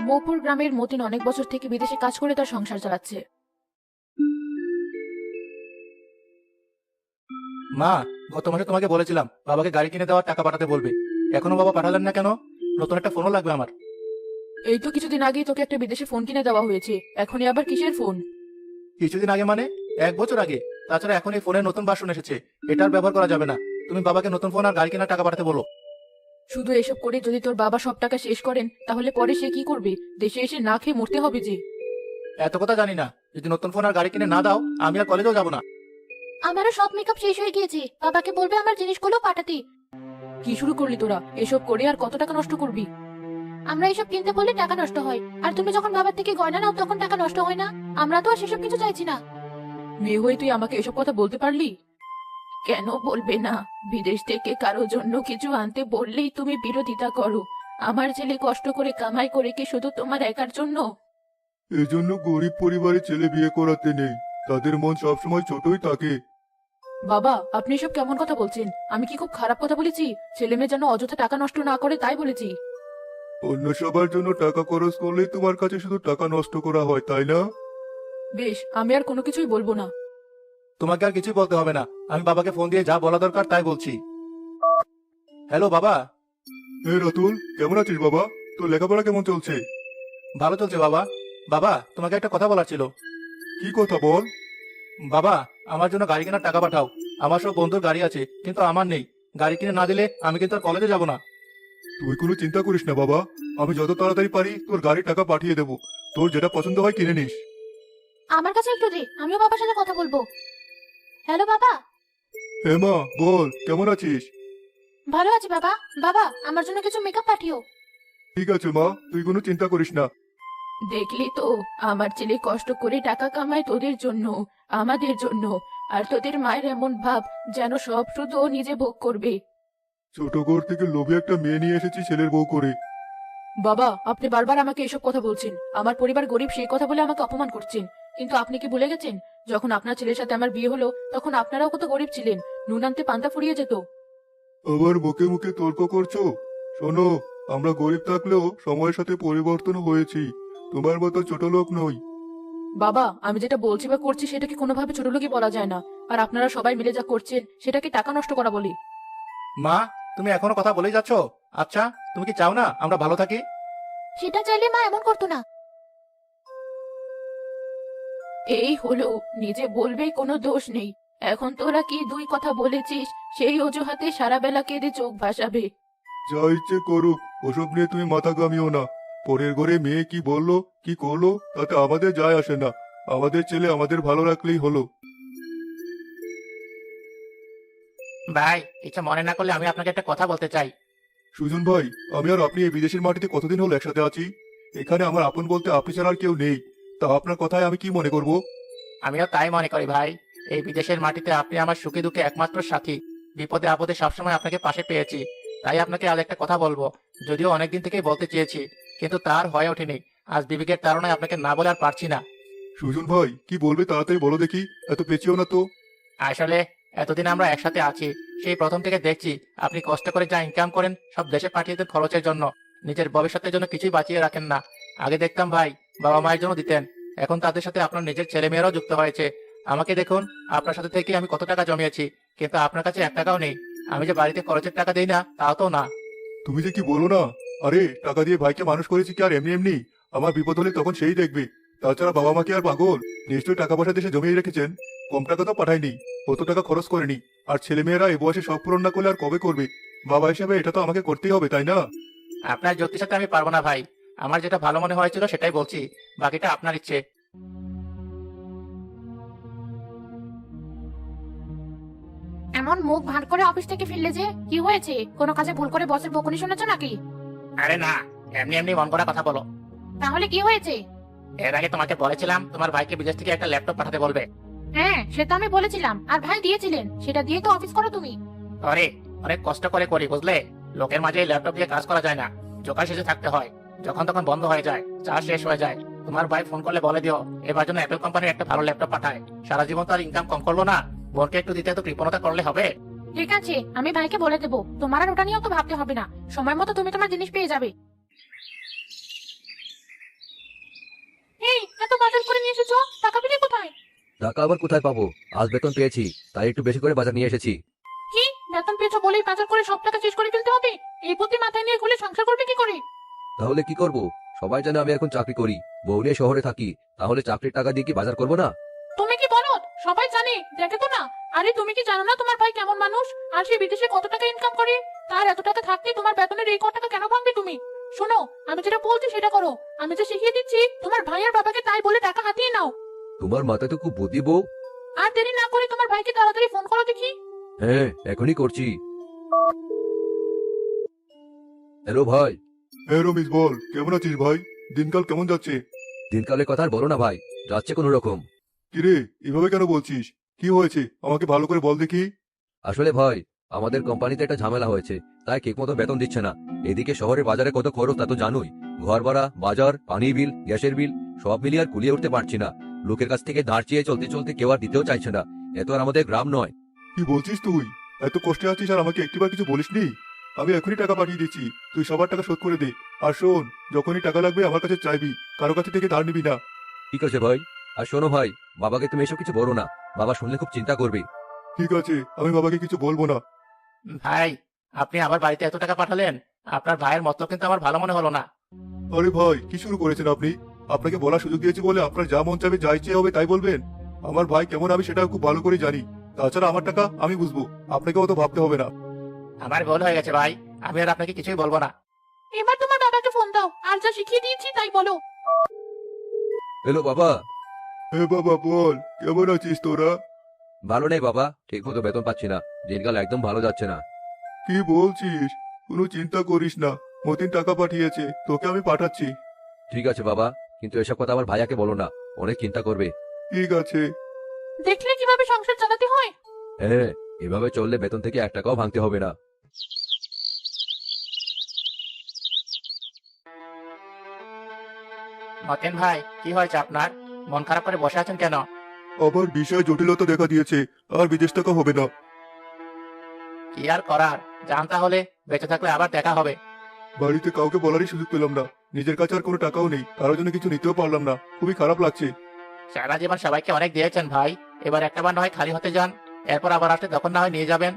মৌপুর গ্রামের মতিন অনেক বছর থেকে বিদেশে কাজ করে তার সংসার চালাচ্ছে। মা, গত মাসে তোমাকে বলেছিলাম বাবাকে গাড়ি কিনে দেওয়ার টাকা পাঠাতে বলবে। এখনো বাবা পাঠালেন না কেন? নতুন একটা ফোনও লাগবে আমার। এই তো কিছুদিন আগেই তোকে একটা বিদেশে ফোন কিনে দেওয়া হয়েছে, এখনই আবার কিসের ফোন? কিছুদিন আগে মানে 1 বছর আগে। তাছাড়া এখন এই ফোনের নতুন ভার্সন এসেছে, এটার ব্যবহার করা যাবে না। তুমি বাবাকে নতুন ফোন আর গাড়ি কেনার টাকা পাঠাতে বলো। শুধু এসব করে যদি তোর বাবা সব টাকা শেষ করেন তাহলে পরে সে কি করবে? দেশে এসে না খেয়ে মরতে হবে যে। এত কথা জানি না, যদি নতুন ফোন আর গাড়ি কিনে না দাও আমি আর কলেজেও যাবো না। আমারও সব মেকআপ শেষ হয়ে গিয়েছে, বাবাকে বলবে আমার জিনিসগুলো পাঠাতে। কি শুরু করলি তোরা? এসব করে আর কত টাকা নষ্ট করবি? আমরা এসব কিনতে বললে টাকা নষ্ট হয়, আর তুমি যখন বাবার থেকে গয়না নাও তখন টাকা নষ্ট হয় না। আমরা তো আর সেসব কিছু চাইছি না। মেয়ে হয়ে তুই আমাকে এসব কথা বলতে পারলি? কেন বলবে না? বিদেশ থেকে কারোর জন্য কিছু আনতে বললেই তুমি বিরোধিতা করো। আমার ছেলে কষ্ট করে কামাই করে কি শুধু তোমার একার জন্য? এজন্য গরিব পরিবারে ছেলে বিয়ে করাতে নেই, তাদের মন সবসময় ছোটই থাকে। বাবা, আপনি এসব কেমন কথা বলছেন? আমি কি খুব খারাপ কথা বলেছি? ছেলে মেয়ে যেন অযথা টাকা নষ্ট না করে তাই বলেছি। অন্য সবার জন্য টাকা খরচ করলে তোমার কাছে শুধু টাকা নষ্ট করা হয়, তাই না? বেশ, আমি আর কোনো কিছুই বলবো না। তোমাকে আর কিছুই বলতে হবে না, আমি বাবাকে ফোন দিয়ে যা বলা দরকার তাই বলছি। হ্যালো বাবা। রাতুল, কেমন আছিস বাবা? তোর লেখাপড়া কেমন চলছে? ভালো চলছে বাবা। বাবা, তোমাকে একটা কথা বলার ছিল। কি কথা বল। বাবা, আমার জন্য গাড়ি কেনার টাকা পাঠাও। আমার সব বন্ধুর গাড়ি আছে, কিন্তু আমার নেই। গাড়ি কিনে না দিলে আমি কিন্তু আর কলেজে যাব না। তুই কোনো চিন্তা করিস না বাবা, আমি যত তাড়াতাড়ি পারি তোর গাড়ির টাকা পাঠিয়ে দেবো। তোর যেটা পছন্দ হয় কিনে নিস। আমার কাছে একটু দে, আমিও বাবার সাথে কথা বলবো। হ্যালো বাবা। মা, বল কেমন আছিস? ভালো আছি বাবা। বাবা, আমার জন্য কিছু মেকআপ পাঠিও। ঠিক আছে মা, তুই কোনো চিন্তা করিস না। দেখলি তো, আমার ছেলে কষ্ট করে টাকা কামায় তোদের জন্য, আমাদের জন্য। আর তোদের মায়ের এমন ভাব যেন সব শুধু ও নিজে ভোগ করবে। ছোট ঘর থেকে লোভে একটা মেয়ে নিয়ে এসেছি ছেলের বউ করে। বাবা, আপনি বারবার আমাকে এসব কথা বলছেন। আমার পরিবার গরিব সেই কথা বলে আমাকে অপমান করছেন। কিন্তু আপনি কি ভুলে গেছেন, যখন আপনার ছেলের সাথে আমার বিয়ে হলো তখন আপনারাও কত গরিব ছিলেন? নুন আনতে পান্তা ফুরিয়ে যেত। আবার মুখে মুখে তর্ক করছো? শোনো, আমরা গরিব থাকলেও সময়ের সাথে পরিবর্তন হয়েছি। তোমার মতো ছোট লোক নই। বাবা, আমি যেটা বলছি বা করছি সেটাকে কোনোভাবে ছোটলোকই বলা যায় না। আর আপনারা সবাই মিলে যা করছেন সেটাকে টাকা নষ্ট করা বলি। মা, তুমি এখনো কথা বলেই যাচ্ছ? আচ্ছা, তুমি কি চাও না আমরা ভালো থাকি? সেটা চাইলে মা এমন করতো না। এই হলো, নিজে বলবে কোনো দোষ নেই। এখন তোরা কি দুই কথা বলেছিস সেই অজুহাতে সারা বেলা কেঁদে চোখ ভাসাবে? যা ইচ্ছে করুক, ওসব নিয়ে তুমি মাথা ঘামিও না। পরের ঘরে মেয়ে কি বললো কি করলো তাতে আমাদের যায় আসে না। আমাদের ছেলে আমাদের ভালো রাখলেই হলো। ভাই, কিছু মনে না করলে আমি আপনাকে একটা কথা বলতে চাই। সুজন ভাই, আমি আর আপনি এই বিদেশের মাটিতে কতদিন হলো একসাথে আছি। এখানে আমার আপন বলতে আপনি ছাড়া আর কেউ নেই। তা আপনার কথায় আমি কি মনে করব? আমিও তাই মনে করি ভাই। এই বিদেশের মাটিতে আপনি আমার সুখে দুঃখে একমাত্র সাথী। বিপদে আপদে সবসময় আপনাকে পাশে পেয়েছি। তাই আপনাকে আজ একটা কথা বলবো, যদিও অনেকদিন থেকেই বলতে চেয়েছি, কিন্তু তার হয়ে ওঠেনি। আজ বিবেকের তাড়নায় আপনাকে না বলে আর পারছি না। সুজন ভাই, কি বলবে তাড়াতাড়ি বলো দেখি, এত পেঁচিও না তো। আসলে এতদিন আমরা একসাথে আছি, সেই প্রথম থেকে দেখছি আপনি কষ্ট করে যা ইনকাম করেন সব দেশে পাঠিয়ে দেন খরচের জন্য। নিজের ভবিষ্যতের জন্য কিছুই বাঁচিয়ে রাখেন না। আগে দেখতাম ভাই বাবা মায়ের জন্য দিতেন, এখন তাদের সাথে আপনার নিজের ছেলে মেয়েরাও যুক্ত হয়েছে। আমাকে দেখুন, আপনার সাথে থেকে আমি কত টাকা জমিয়েছি, কিন্তু আপনার কাছে 1 টাকাও নেই। আমি যে বাড়িতে খরচের টাকা দিই না তাও তো না। তুমি যে কি বলো না। আরে, টাকা দিয়ে ভাইকে মানুষ করেছি কি আর এমনি এমনি? আমার বিপদ হলে তখন সেই দেখবে। তাছাড়া বাবা মা কি আর পাগল? নিশ্চয়ই টাকা পয়সা দেশে জমিয়ে রেখেছেন। কম টাকা তো পাঠায়নি, অত টাকা খরচ করেনি। আর ছেলে মেয়েরা এ বয়সে সব পূরণ না করলে আর কবে করবে? বাবা হিসেবে এটা তো আমাকে করতেই হবে, তাই না? আপনার যুক্তির সাথে আমি পারবো না ভাই। আমার যেটা ভালো মনে হয়েছিল সেটাই বলছি, বাকিটা আপনার ইচ্ছে। এমন মুখ ভার করে অফিস থেকে ফিরলে যে, কি হয়েছে? কোনো কাজে ভুল করে বসের বকুনি শুনেছো নাকি? আরে না, এমনি এমনি মন করা কথা বলো। তাহলে কি হয়েছে? এর আগে তোমাকে বলেছিলাম তোমার ভাইকে বিদেশ থেকে একটা ল্যাপটপ পাঠাতে বলবে। হ্যাঁ, সে তো আমি বলেছিলাম, আর ভাই দিয়েছিলেন, সেটা দিয়ে তো অফিস করো তুমি। আরে, অনেক কষ্ট করে করি বুঝলে। লোকের মাঝে এই ল্যাপটপ দিয়ে কাজ করা যায় না, জোকার শেষে থাকতে হয়। যখন তখন বন্ধ হয়ে যায়, চার্জ শেষ হয়ে যায়। তোমার ভাই ফোন করলে বলে দিও এবার জন্য অ্যাপল কোম্পানির একটা ভালো ল্যাপটপ পাঠায়। সারা জীবন তো আর ইনকাম কম করলো না, বোনকে একটু দিতে তো কৃপণতা করলে হবে। ঠিক আছে, আমি ভাইকে বলে দেবো। তোমার আর ওটা নিয়েও তো ভাবতে হবে না, সময় মতো তুমি তোমার জিনিস পেয়ে যাবে। টাকা আবার কোথায় পাবো? আজ বেতন পেয়েছি, তাই একটু বেশি করে বাজার নিয়ে এসেছি। কি বেতন পেয়েছো বলেই বাজার করে সব টাকা শেষ করে ফেলতে হবে? এই বুদ্ধি মাথায় নিয়ে ঘুরে সংসার করবে কি করে? তাহলে কি করব? সবাই জানে আমি এখন চাকরি করি, বউ নিয়ে শহরে থাকি, তাহলে চাকরির টাকা দিয়ে কি বাজার করবো না? তুমি কি বলো? সবাই জানে, দেখে তো না। আরে তুমি কি জানো না তোমার ভাই কেমন মানুষ? আর সে বিদেশে কত টাকা ইনকাম করে? তার এত টাকা থাকতে তোমার বেতনের এই ক টাকা কেন ভাঙবে তুমি? শোনো, আমি যেটা বলছি সেটা করো। আমি যে শিখিয়ে দিচ্ছি তোমার ভাই আর বাবাকে তাই বলে টাকা হাতিয়ে নাও। তোমার মাথায় তো খুব বুদ্ধি বউ। আর দেরি না করে তোমার ভাইকে তাড়াতাড়ি ফোন করো দেখি। হ্যাঁ, এখনই করছি। হ্যালো ভাই। হ্যাঁ রমেশ বল, কেমন আছিস ভাই? দিনকাল কেমন যাচ্ছে? দিনকালের কথা আর বলো না ভাই, যাচ্ছে কোনো রকম। কিরে, এভাবে কেন বলছিস? কি হয়েছে আমাকে ভালো করে বল দেখি। আসলে ভাই, আমাদের কোম্পানিতে একটা ঝামেলা হয়েছে, তাই ঠিক মতো বেতন দিচ্ছে না। এদিকে শহরের বাজারে কত খরচ তা তো জানোই। ঘর ভাড়া, বাজার, পানি বিল, গ্যাসের বিল, সব মিলিয়ে আর কুলিয়ে উঠতে পারছি না। লোকের কাছ থেকে ধার চেয়ে চলতে চলতে কেউ আর দিতেও চাইছে না। এত আর আমাদের গ্রাম নয়। কি বলছিস তুই? এত কষ্টে আছিস আর আমাকে একটিবার কিছু বলিসনি? আমি এখনই টাকা পাঠিয়ে দিচ্ছি, তুই সবার টাকা শোধ করে দে। আর শোন, যখনই টাকা লাগবে আমার কাছে চাইবি, কারো কাছে থেকে ধার নিবি না। ঠিক আছে ভাই। আর শোনো ভাই, বাবাকে তুমি এসব কিছু বলো না, বাবা শুনলে খুব চিন্তা করবে। ঠিক আছে, আমি বাবাকে কিছু বলবো না। ভাই, আপনি আবার বাড়িতে এত টাকা পাঠালেন। আপনার ভাইয়ের মতলব কিন্তু আমার ভালো মনে হলো না। আরে ভাই, কি শুরু করেছেন আপনি? আপনাকে বলার সুযোগ দিয়েছি বলে আপনার যা মন চাইবে, যা ইচ্ছে হবে তাই বলবেন? আমার ভাই কেমন আমি সেটা খুব ভালো করে জানি। তাছাড়া আমার টাকা আমি বুঝবো, আপনাকে অত ভাবতে হবে না। আমার ভুল হয়ে গেছে ভাই, আমি আর আপনাকে কিছুই বলবো না। এবার তোমার বাবাকে ফোন দাও, আর যা শিখিয়ে দিয়েছি তাই বলো। হ্যালো বাবা। হে বাবা বল, কেমন আছিস তোরা? ভালো নেই বাবা, ঠিক মতো বেতন পাচ্ছি না, দিনকাল একদম ভালো যাচ্ছে না। কি বলছিস? কোনো চিন্তা করিস না, মতিন টাকা পাঠিয়েছে, তোকে আমি পাঠাচ্ছি। ঠিক আছে বাবা, কিন্তু এসব কথা আমার ভাইয়াকে বলো না, অনেক চিন্তা করবে। ঠিক আছে। দেখলে কিভাবে সংসার চালাতে হয়। হ্যাঁ, এভাবে চললে বেতন থেকে 1 টাকাও ভাঙতে হবে না। মতেন ভাই, কি হয়েছে আপনার? মন খারাপ করে বসে আছেন কেন? আবার বিষয় জটিলতা দেখা দিয়েছে, আর বিদেশ টাকা হবে না। কি আর করার, যান তাহলে, বেঁচে থাকলে আবার দেখা হবে। বাড়িতে কাউকে বলারই সুযোগ পেলাম না, নিজের কাছে আর কোনো টাকাও নেই, কারোর জন্য কিছু নিতেও পারলাম না, খুবই খারাপ লাগছে। সারা জীবন সবাইকে অনেক দিয়েছেন ভাই, এবার একটা বার না হয় খালি হতে যান, এরপর আবার আসলে তখন না হয় নিয়ে যাবেন।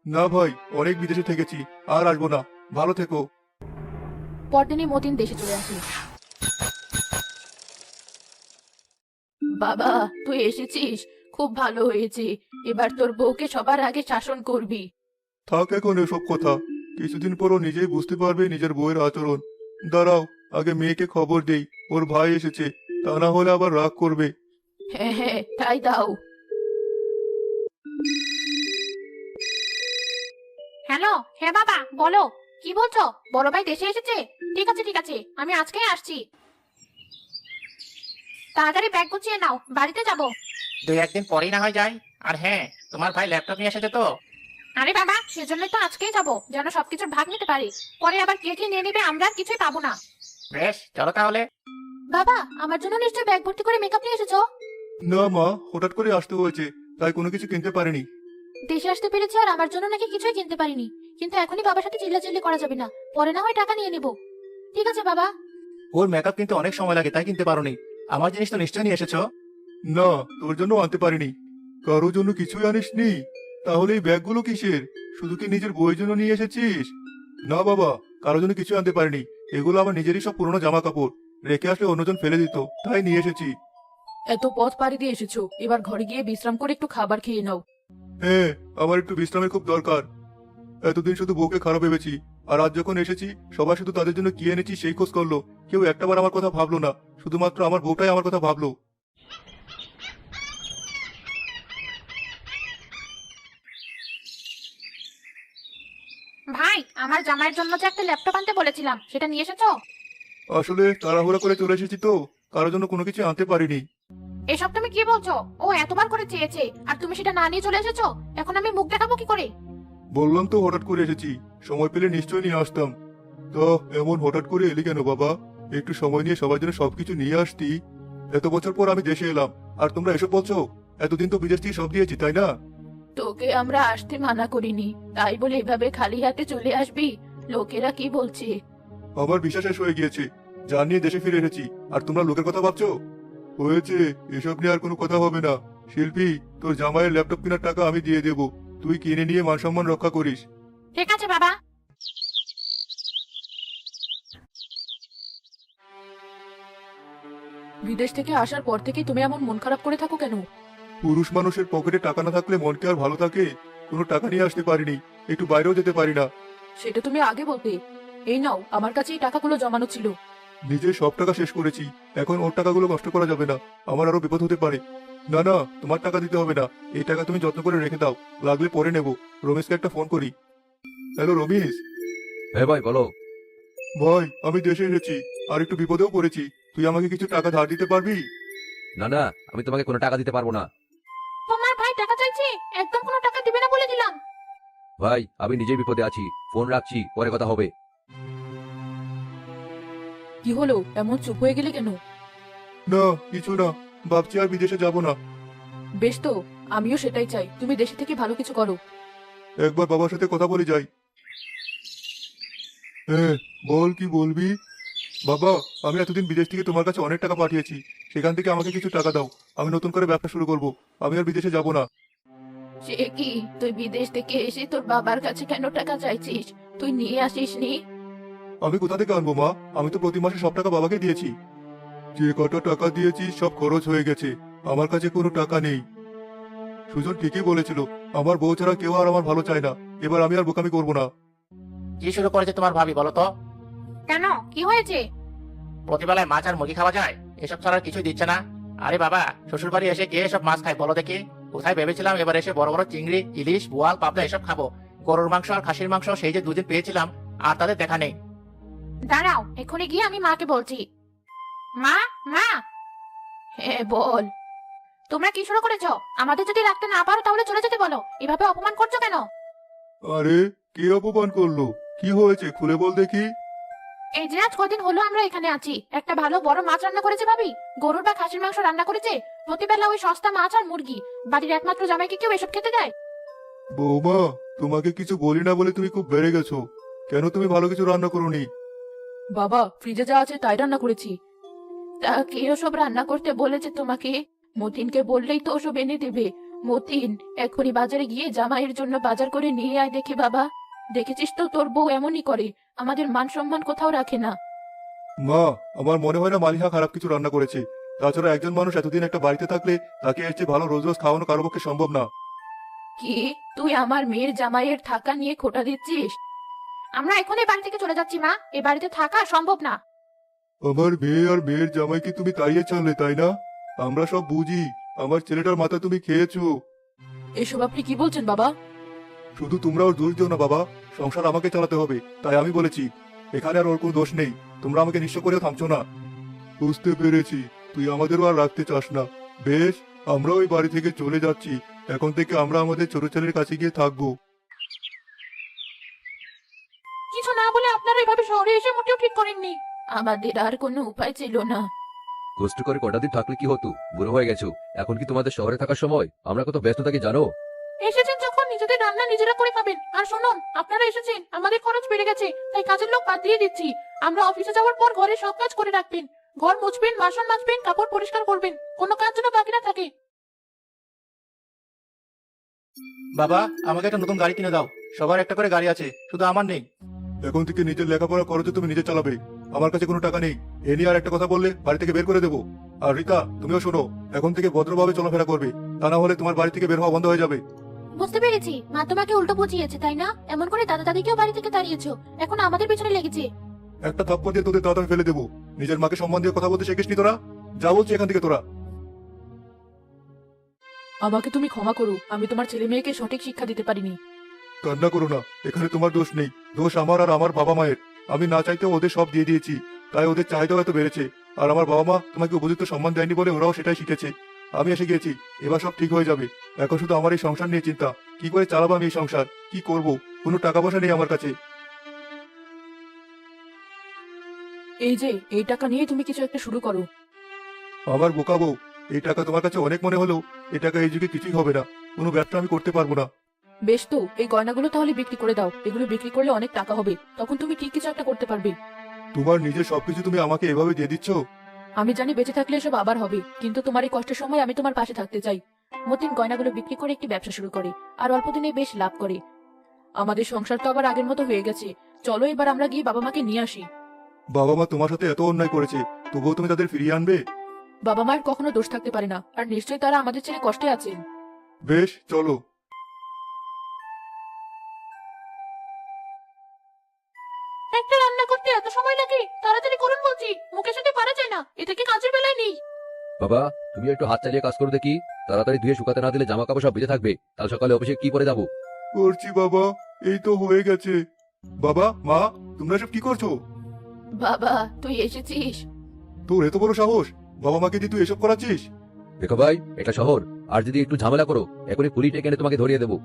না ভাই, অনেক বিদেশে থেকেছি, আর আসবো না। ভালো থেকো। পরদিনই মতিন দেশে চলে আসে। বাবা, তুই এসেছিস, খুব ভালো হয়েছে। এবার তোর বউকে সবার আগে শাসন করবি। থাক এখন এসব কথা, কিছুদিন পরও নিজেই বুঝতে পারবে নিজের বউয়ের আচরণ। দাঁড়াও, আগে মেয়েকে খবর দেই, ওর ভাই এসেছে, তা না হলে আবার রাগ করবে। হ্যাঁ হ্যাঁ, তাই দাও। হ্যালো, হ্যাঁ বাবা বলো। কি বলছো? বড় ভাই দেশে এসেছে? ঠিক আছে ঠিক আছে, আমি আজকেই আসছি। তাড়াতাড়ি ব্যাগ গুছিয়ে নাও, বাড়িতে যাব। 2-1 দিন পরেই না হয় যাই। আর হ্যাঁ, তোমার ভাই ল্যাপটপ নিয়ে এসেছে তো। আরে বাবা, সেজন্যই তো আজকেই যাব, যেন সবকিছুর ভাগ নিতে পারি। পরে আবার কে কি নিয়ে নেবে আমরা আর কিছুই পাবো না। বেশ, চলো তাহলে। বাবা, আমার জন্য নিশ্চয়ই ব্যাগ ভর্তি করে মেকআপ নিয়ে এসেছো? না মা, হঠাৎ করে আসতে হয়েছে, তাই কোনো কিছু কিনতে পারিনি। দেশে আসতে পেরেছি আর আমার জন্য নাকি কিছুই কিনতে পারিনি। কিন্তু এখনই বাবার সাথে চিল্লাচিল্লি করা যাবে না, পরে না হয় টাকা নিয়ে নেব। ঠিক আছে বাবা। ওর মেকআপ কিনতে অনেক সময় লাগে, তাই কিনতে পারোনি। আমার জিনিস তো নিশ্চয়ই নিয়ে এসেছো। না, তোর জন্য আনতে পারিনি। কারোর জন্য কিছুই আনিসনি? তাহলে এই ব্যাগগুলো কিসের? শুধু কি নিজের বইয়ের জন্য নিয়ে এসেছিস? না বাবা, কারোর জন্য কিছু আনতে পারিনি। এগুলো আমার নিজেরই সব পুরনো জামা কাপড়, রেখে আসলে অন্যজন ফেলে দিত, তাই নিয়ে এসেছি। এত পথ পাড়ি দিয়ে এসেছো, এবার ঘরে গিয়ে বিশ্রাম করে একটু খাবার খেয়ে নাও। হ্যাঁ, আমার একটু বিশ্রামের খুব দরকার। এতদিন শুধু বউকে খারাপ ভেবেছি, আর আজ যখন এসেছি সবাই শুধু তাদের জন্য কি এনেছি সেই খোঁজ করলো। কেউ একটাবার আমার কথা ভাবলো না, শুধুমাত্র আমার বউটাই আমার কথা ভাবলো। ভাই, আমার জামাইয়ের জন্য যে একটা ল্যাপটপ আনতে বলেছিলাম, সেটা নিয়ে এসেছো? আসলে তাড়াহুড়া করে চলে এসেছি তো, কারোর জন্য কোনো কিছু আনতে পারিনি। এসব তুমি কি বলছো? ও এতবার করে চেয়েছে আর তুমি সেটা না নিয়ে চলে এসেছো। এখন আমি মুখ দেখাবো কি করে? বললাম তো হঠাৎ করে এসেছি, সময় পেলে নিশ্চয়ই নিয়ে আসতাম। তো এমন হঠাৎ করে এলি কেন বাবা? একটু সময় নিয়ে সবার জন্য সবকিছু নিয়ে আসতি। এত বছর পর আমি দেশে এলাম, আর তোমরা এসব বলছো? এতদিন তো বিদেশ থেকে সব দিয়েছি, তাই না? তোকে আমরা আসতে মানা করিনি, তাই বলে এভাবে খালি হাতে চলে আসবি? লোকেরা কি বলছে? আমার ভিসা শেষ হয়ে গিয়েছে, যা নিয়ে দেশে ফিরে এসেছি, আর তোমরা লোকের কথা ভাবছো? হয়েছে, এসব নিয়ে আর কোনো কথা হবে না। শিল্পী, তোর জামাইয়ের ল্যাপটপ কেনার টাকা আমি দিয়ে দেবো, তুই কিনে নিয়ে মান সম্মান রক্ষা করিস। ঠিক আছে বাবা। বিদেশ থেকে আসার পর থেকেই তুমি এমন মন খারাপ করে থাকো কেন? পুরুষ মানুষের পকেটে টাকা না থাকলে মন কি আর ভালো থাকে? কোনো টাকা নিয়ে আসতে পারিনি, একটু বাইরেও যেতে পারি না। সেটা তুমি আগে বলতে। এই নাও, আমার কাছে এই টাকাগুলো জমানো ছিল। নিজের সব টাকা শেষ করেছি, এখন ওর টাকাগুলো নষ্ট করা যাবে না, আমার আরো বিপদ হতে পারে। না না, তোমার টাকা দিতে হবে না, এই টাকা তুমি যত্ন করে রেখে দাও, লাগলে পরে নেব। রমেশকে একটা ফোন করি। হ্যালো রমেশ। হ্যাঁ ভাই বলো। ভাই, আমি দেশে এসেছি, আর একটু বিপদেও পড়েছি, তুই আমাকে কিছু টাকা ধার দিতে পারবি? না না, আমি তোমাকে কোনো টাকা দিতে পারবো না। তোমার ভাই টাকা চাইছে, একদম কোনো টাকা দিবে না বলে দিলাম। ভাই আমি নিজেই বিপদে আছি, ফোন রাখছি, পরে কথা হবে। কি হলো, এমন চুপ হয়ে গেলে কেন? না কিছু না, ভাবছি আর বিদেশে যাব না। বেশ তো, আমিও সেটাই চাই, তুমি দেশে থেকে ভালো কিছু করো। একবার বাবার সাথে কথা বলে যাই। হ্যাঁ, বল কি বলবি? বাবা, আমি এতদিন বিদেশ থেকে তোমার কাছে অনেক টাকা পাঠিয়েছি, সেখান থেকে আমাকে কিছু টাকা দাও, আমি নতুন করে ব্যবসা শুরু করব, আমি আর বিদেশে যাব না। সে কি, তুই বিদেশ থেকে এসে তোর বাবার কাছে কেন টাকা চাইছিস? তুই নিয়ে আসিসনি? আমি কোথা থেকে আনবো মা, আমি তো প্রতি মাসে সব টাকা বাবাকে দিয়েছি। যে কত টাকা দিয়েছি সব খরচ হয়ে গেছে, আমার কাছে কোনো টাকা নেই। সুজন ঠিকই বলেছিল, আমার বউ ছাড়া কেউ আর আমার ভালো চায় না, এবার আমি আর বোকামি করবো না। কি শুরু করেছে তোমার ভাবি বলো তো? কেন, কি হয়েছে? প্রতিবেলায় মাছ আর মুরগি খাওয়া যায়, এসব ছাড়া আর কিছুই দিচ্ছে না। আরে বাবা, শ্বশুর বাড়ি এসে কে এসব মাছ খায় বলো দেখি? কোথায় ভেবেছিলাম এবার এসে বড় বড় চিংড়ি, ইলিশ, বোয়াল, পাবদা এসব খাবো। গরুর মাংস আর খাসির মাংস সেই যে দুদিন পেয়েছিলাম, আর তাদের দেখা নেই। দাঁড়াও, এখনই গিয়ে আমি মাকে বলছি। মা, মা, হ্যাঁ বল। তোমরা কি শুরু করেছো? আমাদের যদি রাখতে না পারো তাহলে চলে যেতে বলো, এভাবে অপমান করছো কেন? আরে, কে অপমান করলো? কি হয়েছে খুলে বল দেখি। এই যে আজ কদিন হলো আমরা এখানে আছি, একটা ভালো বড় মাছ রান্না করেছে ভাবি, গরুর বা খাসির মাংস রান্না করেছে, প্রতিবেলা ওই সস্তা মাছ আর মুরগি। বাড়ির একমাত্র জামাইকে কেউ এসব খেতে দেয়? বৌমা, তোমাকে কিছু বলি না বলে তুমি খুব বেড়ে গেছো, কেন তুমি ভালো কিছু রান্না করোনি? বাবা, ফ্রিজে যা আছে তাই রান্না করেছি। তা কে ওসব রান্না করতে বলেছে তোমাকে? মতিনকে বললেই তো ওসব এনে দেবে। মতিন, এখনই বাজারে গিয়ে জামাইয়ের জন্য বাজার করে নিয়ে আয় দেখি বাবা। দেখেছিস তো তোর বউ এমনই করে, আমাদের মান সম্মান কোথাও রাখে না। মা, আমার মনে হয় না মালিহা খারাপ কিছু রান্না করেছে। তাছাড়া একজন মানুষ এতদিন একটা বাড়িতে থাকলে তাকে এর চেয়ে ভালো রোজ রোজ খাওয়ানো কারো পক্ষে সম্ভব না। কি, তুই আমার মেয়ের জামাইয়ের থাকা নিয়ে খোটা দিচ্ছিস? আমরা এখনই বাড়ি থেকে চলে যাচ্ছি মা, এ বাড়িতে থাকা সম্ভব না। আমার মেয়ে আর মেয়ের জামাইকে তুমি তাড়িয়ে ছাড়লে, তাই না? আমরা সব বুঝি, আমার ছেলেটার মাথা তুমি খেয়েছো। এসব আপনি কি বলছেন বাবা? শুধু তোমরা ওর দোষ দিও না বাবা, সংসার আমাকে চালাতে হবে, তাই আমি বলেছি। এখানে আর ওর কোনো দোষ নেই, তোমরা আমাকে নিঃস্ব করেও থামছো না। বুঝতে পেরেছি, তুই আমাদেরও আর রাখতে চাস না। বেশ, আমরা ওই বাড়ি থেকে চলে যাচ্ছি, এখন থেকে আমরা আমাদের ছোট ছেলের কাছে গিয়ে থাকবো। কিছু না বলে আপনারা এভাবে শহরে এসে মোটেও ঠিক করেননি। আমাদের আর কোনো উপায় ছিল না। কষ্ট করে কটা দিন থাকলে কি হতো, বুড়ো হয়ে গেছো, এখন কি তোমাদের শহরে থাকার সময়? আমরা কত ব্যস্ত থাকি জানো? এসেছেন যখন নিজেদের রান্না নিজেরা করে খাবেন। আর শুনুন, আপনারা এসেছেন, আমাদের খরচ বেড়ে গেছে, তাই কাজের লোক বাদ দিয়ে দিচ্ছি। আমরা অফিসে যাওয়ার পর ঘরে সব কাজ করে রাখবেন, ঘর মুছবেন, বাসন মাজবেন, কাপড় পরিষ্কার করবেন, কোনো কাজ যেন বাকি না থাকে। বাবা, আমাকে একটা নতুন গাড়ি কিনে দাও। সবার একটা করে গাড়ি আছে, শুধু আমার নেই। এখন থেকে নিজের লেখাপড়া খরচে তুমি নিজে চালাবে, আমার কাছে কোনো টাকা নেই। এ নিয়ে আর একটা কথা বললে বাড়ি থেকে বের করে দেবো। আর রিতা, তুমিও শোনো, এখন থেকে ভদ্রভাবে চলাফেরা করবে, তা না হলে তোমার বাড়ি থেকে বের হওয়া বন্ধ হয়ে যাবে। বুঝতে পেরেছি, মা তোমাকে উল্টো বুঝিয়েছে তাই না? এমন করে দাদা দাদিকেও বাড়ি থেকে তাড়িয়েছো, এখন আমাদের পিছনে লেগেছে। একটা থাপ্পড় দিয়ে তোদের তাড়াতাড়ি ফেলে দেবো। নিজের মাকে সম্মান দিয়ে কথা বলতে শিখিসনি তোরা? যা বলছি এখান থেকে তোরা। আমাকে তুমি ক্ষমা করো, আমি তোমার ছেলে মেয়েকে সঠিক শিক্ষা দিতে পারিনি। কান্না করো না, এখানে তোমার দোষ নেই, দোষ আমার আর আমার বাবা মায়ের। আমি না চাইতেও ওদের সব দিয়ে দিয়েছি, তাই ওদের চাহিদাও এত বেড়েছে। আর আমার বাবা মা তোমাকে উপযুক্ত সম্মান দেয়নি বলে ওরাও সেটাই শিখেছে। আমি এসে গেছি, এবার সব ঠিক হয়ে যাবে। এখন শুধু আমার এই সংসার নিয়ে চিন্তা, কি করে চালাবো আমি এই সংসার, কি করব, কোনো টাকা পয়সা নেই আমার কাছে। এই যে, এই টাকা নিয়ে তুমি কিছু একটা শুরু করো। আমার বোকা বউ, এই টাকা তোমার কাছে অনেক মনে হলেও এই টাকা এই যুগে কিছুই হবে না, কোনো ব্যবসা আমি করতে পারবো না। বেশ তো, এই গয়নাগুলো তাহলে বিক্রি করে দাও, এগুলো বিক্রি করলে অনেক টাকা হবে, তখন তুমি ঠিক কিছু একটা করতে পারবে। তোমার নিজের সবকিছু তুমি আমাকে এভাবে দিয়ে দিচ্ছ? আমি জানি বেঁচে থাকলে এসব আবার হবে, কিন্তু তোমার এই কষ্টের সময় আমি তোমার পাশে থাকতে চাই। মতিন গয়নাগুলো বিক্রি করে একটি ব্যবসা শুরু করে আর অল্প দিনে বেশ লাভ করে। আমাদের সংসার তো আবার আগের মতো হয়ে গেছে, চলো এবার আমরা গিয়ে বাবা মাকে নিয়ে আসি। বাবা মা তোমার সাথে এত অন্যায় করেছে, তবুও তুমি তাদের ফিরিয়ে আনবে? বাবা মায়ের কখনো দোষ থাকতে পারে না, আর নিশ্চয়ই তারা আমাদের ছেলে কষ্টে আছেন। বেশ, চলো। একটা রান্না করতে এত সময় লাগে? তাড়াতাড়ি করুন বলছি, মুখের সাথে পারা যায় না, এটা কি কাজের বেলায় নেই? বাবা, তুমি একটু হাত চালিয়ে কাজ করো দেখি। তাড়াতাড়ি ধুয়ে শুকাতে না দিলে জামা কাপড় সব ভিজে থাকবে। কাল সকালে অফিসে কি পরে যাবো? করছি বাবা, এই তো হয়ে গেছে। বাবা, মা, তোমরা সব কি করছো? বাবা তুই এসেছিস? তোর এত বড় সাহস, বাবা মাকে দিয়ে তুই এসব করাচ্ছিস? দেখো ভাই, এটা শহর, আর যদি একটু ঝামেলা করো এখনই পুলিশ ডেকে এনে তোমাকে ধরিয়ে দেবো।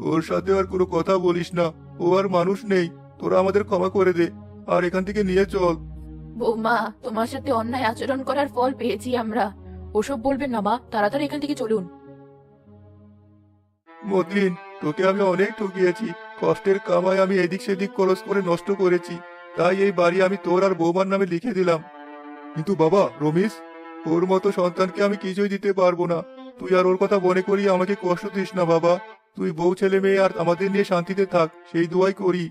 ওর সাথে আর কোনো কথা বলিস না, ও আর মানুষ নেই। তোরা আমাদের ক্ষমা করে দে, আর এখান থেকে নিয়ে চল। বৌমা, তোমার সাথে অন্যায় আচরণ করার ফল পেয়েছি আমরা। ওসব বলবেন না মা, তাড়াতাড়ি এখান থেকে চলুন। মতিন, তোকে আমি অনেক ঠকিয়েছি। কষ্টের কামাই আমি এদিক সেদিক খরচ করে নষ্ট করেছি, তাই এই বাড়ি আমি তোর আর বৌমার নামে লিখে দিলাম। কিন্তু বাবা, রমেশ, ওর মতো সন্তানকে আমি কিছুই দিতে পারবো না। তুই আর ওর কথা মনে করিয়ে আমাকে কষ্ট দিস না বাবা। তুই বউ ছেলে মেয়ে আর আমাদের নিয়ে শান্তিতে থাক, সেই দোয়াই করি।